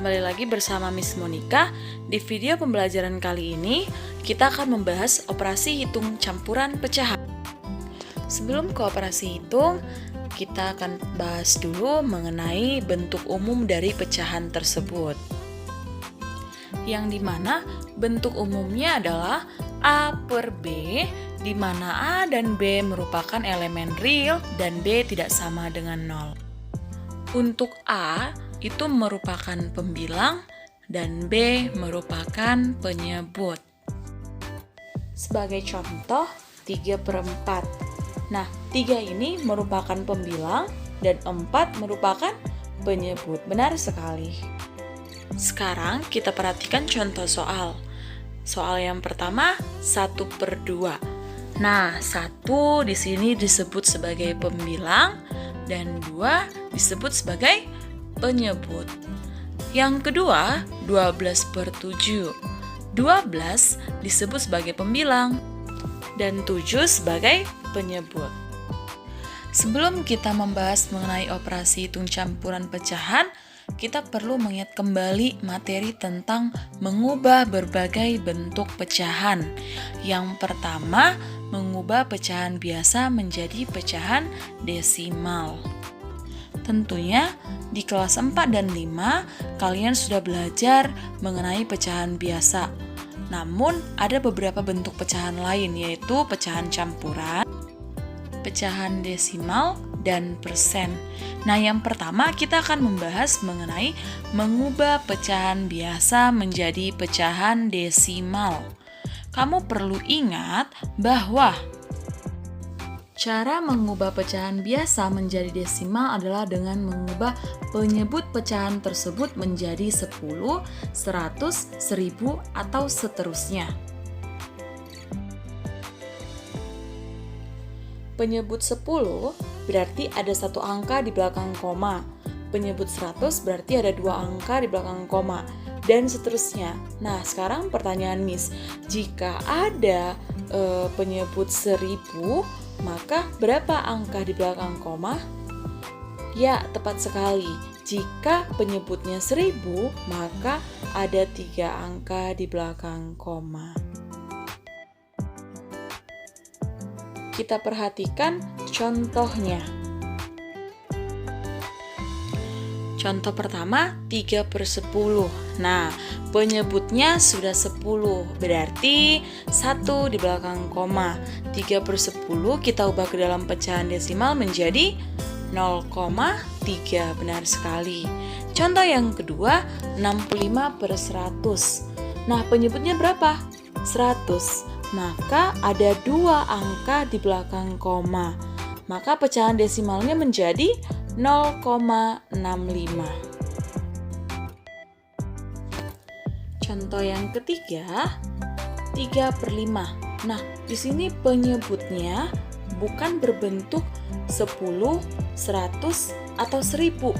Kembali lagi bersama Miss Monica. Di video pembelajaran kali ini, kita akan membahas operasi hitung campuran pecahan. Sebelum ke operasi hitung, kita akan bahas dulu mengenai bentuk umum dari pecahan tersebut. Yang dimana bentuk umumnya adalah A per B, di mana A dan B merupakan elemen real dan B tidak sama dengan 0. Untuk A itu merupakan pembilang dan B merupakan penyebut. Sebagai contoh, 3/4. Nah, 3 ini merupakan pembilang dan 4 merupakan penyebut. Benar sekali. Sekarang kita perhatikan contoh soal. Soal yang pertama, 1/2. Nah, 1 di sini disebut sebagai pembilang dan 2 disebut sebagai penyebut. Yang kedua, 12/7. 12 disebut sebagai pembilang dan 7 sebagai penyebut. Sebelum kita membahas mengenai operasi hitung campuran pecahan, kita perlu mengingat kembali materi tentang mengubah berbagai bentuk pecahan. Yang pertama, mengubah pecahan biasa menjadi pecahan desimal. Tentunya di kelas 4 dan 5 kalian sudah belajar mengenai pecahan biasa. Namun ada beberapa bentuk pecahan lain, yaitu pecahan campuran, pecahan desimal, dan persen. Nah, yang pertama kita akan membahas mengenai mengubah pecahan biasa menjadi pecahan desimal. Kamu perlu ingat bahwa cara mengubah pecahan biasa menjadi desimal adalah dengan mengubah penyebut pecahan tersebut menjadi 10, 100, 1000, atau seterusnya. Penyebut 10 berarti ada satu angka di belakang koma. Penyebut 100 berarti ada 2 angka di belakang koma, dan seterusnya. Nah, sekarang pertanyaan Miss, jika ada penyebut 1000, maka berapa angka di belakang koma? Ya, tepat sekali. Jika penyebutnya 1000, maka ada 3 angka di belakang koma. Kita perhatikan contohnya. Contoh pertama, 3/10. Nah, penyebutnya sudah 10, berarti 1 di belakang koma. 3/10 kita ubah ke dalam pecahan desimal menjadi 0,3, benar sekali. Contoh yang kedua, 65/100. Nah, penyebutnya berapa? 100. Maka ada 2 angka di belakang koma. Maka pecahan desimalnya menjadi 0,65. Contoh yang ketiga, 3/5. Nah, di sini penyebutnya bukan berbentuk 10, 100, atau 1000.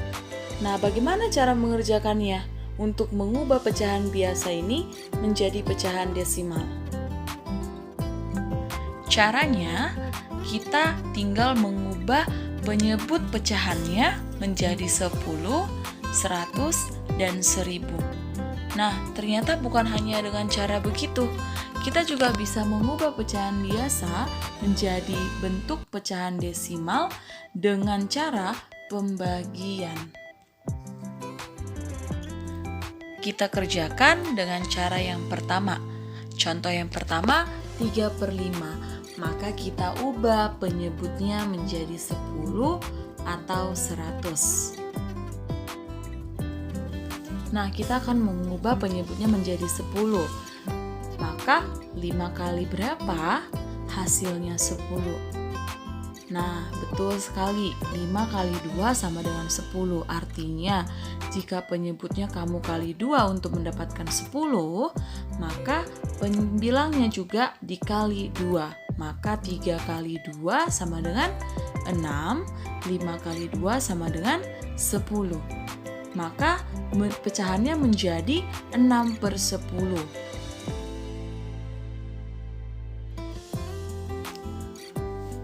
Nah, bagaimana cara mengerjakannya untuk mengubah pecahan biasa ini menjadi pecahan desimal? Caranya, kita tinggal mengubah penyebut pecahannya menjadi 10, 100, dan 1000. Nah, ternyata bukan hanya dengan cara begitu. Kita juga bisa mengubah pecahan biasa menjadi bentuk pecahan desimal dengan cara pembagian. Kita kerjakan dengan cara yang pertama. Contoh yang pertama, 3/5. Maka kita ubah penyebutnya menjadi 10 atau 100. Nah, kita akan mengubah penyebutnya menjadi 10. Maka 5 kali berapa? Hasilnya 10. Nah, betul sekali. 5 kali 2 sama dengan 10. Artinya, jika penyebutnya kamu kali 2 untuk mendapatkan 10, maka pembilangnya juga dikali 2. Maka 3 kali 2 sama dengan 6, 5 kali 2 sama dengan 10. Maka pecahannya menjadi 6/10.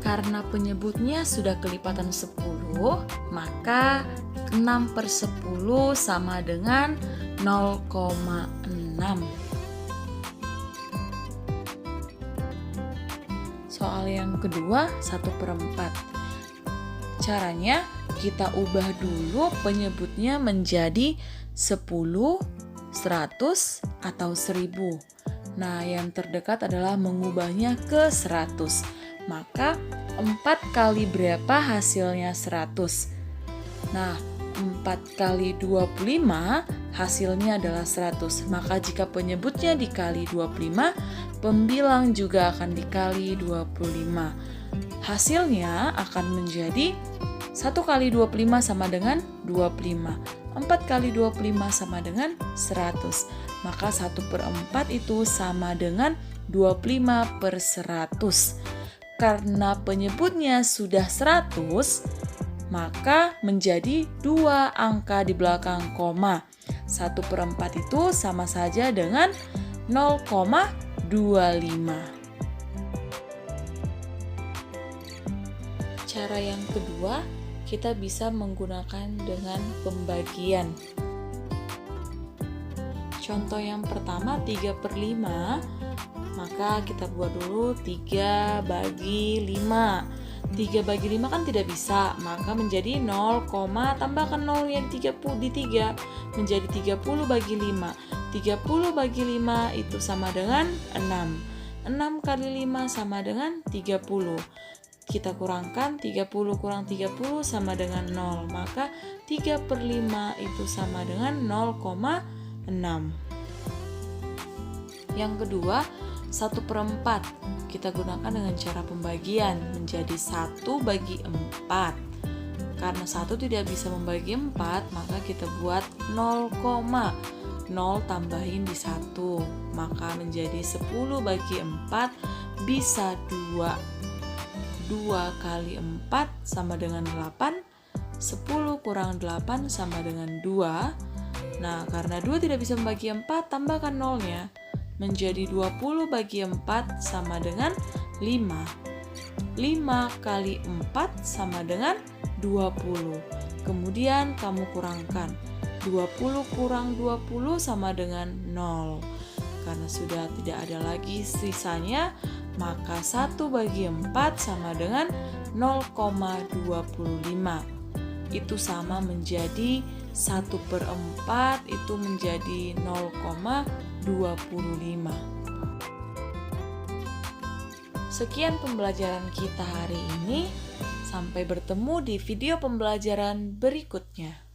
Karena penyebutnya sudah kelipatan 10, maka 6/10 sama dengan 0,6. Soal yang kedua, 1/4. Caranya, kita ubah dulu penyebutnya menjadi 10, 100, atau 1000. Nah, yang terdekat adalah mengubahnya ke 100. Maka, 4 kali berapa hasilnya 100? Nah, 4 kali 25 hasilnya adalah 100. Maka jika penyebutnya dikali 25, pembilang juga akan dikali 25. Hasilnya akan menjadi 1 kali 25 sama dengan 25. 4 kali 25 sama dengan 100. Maka 1/4 itu sama dengan 25/100. Karena penyebutnya sudah 100, maka menjadi 2 angka di belakang koma. 1/4 itu sama saja dengan 0,25. Cara yang kedua, kita bisa menggunakan dengan pembagian. Contoh yang pertama 3/5, maka kita buat dulu 3 bagi 5. 3 bagi 5 kan tidak bisa, maka menjadi 0, tambahkan 0 yang di 3 menjadi 30 bagi 5. 30 bagi 5 itu sama dengan 6. 6 kali 5 sama dengan 30. Kita kurangkan 30 kurang 30 sama dengan 0. Maka 3/5 itu sama dengan 0,6. Yang kedua, 1/4. Kita gunakan dengan cara pembagian menjadi 1 bagi 4. Karena 1 tidak bisa membagi 4, maka kita buat 0, 0 tambahin di 1. Maka menjadi 10 bagi 4 bisa 2. 2 kali 4 sama dengan 8. 10 kurang 8 sama dengan 2. Nah, karena 2 tidak bisa membagi 4, tambahkan 0-nya. Menjadi 20 bagi 4 sama dengan 5. 5 kali 4 sama dengan 20. Kemudian kamu kurangkan. 20 kurang 20 sama dengan 0. Karena sudah tidak ada lagi sisanya, maka 1 bagi 4 sama dengan 0,25. Itu sama menjadi 1/4 itu menjadi 0,25. Sekian pembelajaran kita hari ini. Sampai bertemu di video pembelajaran berikutnya.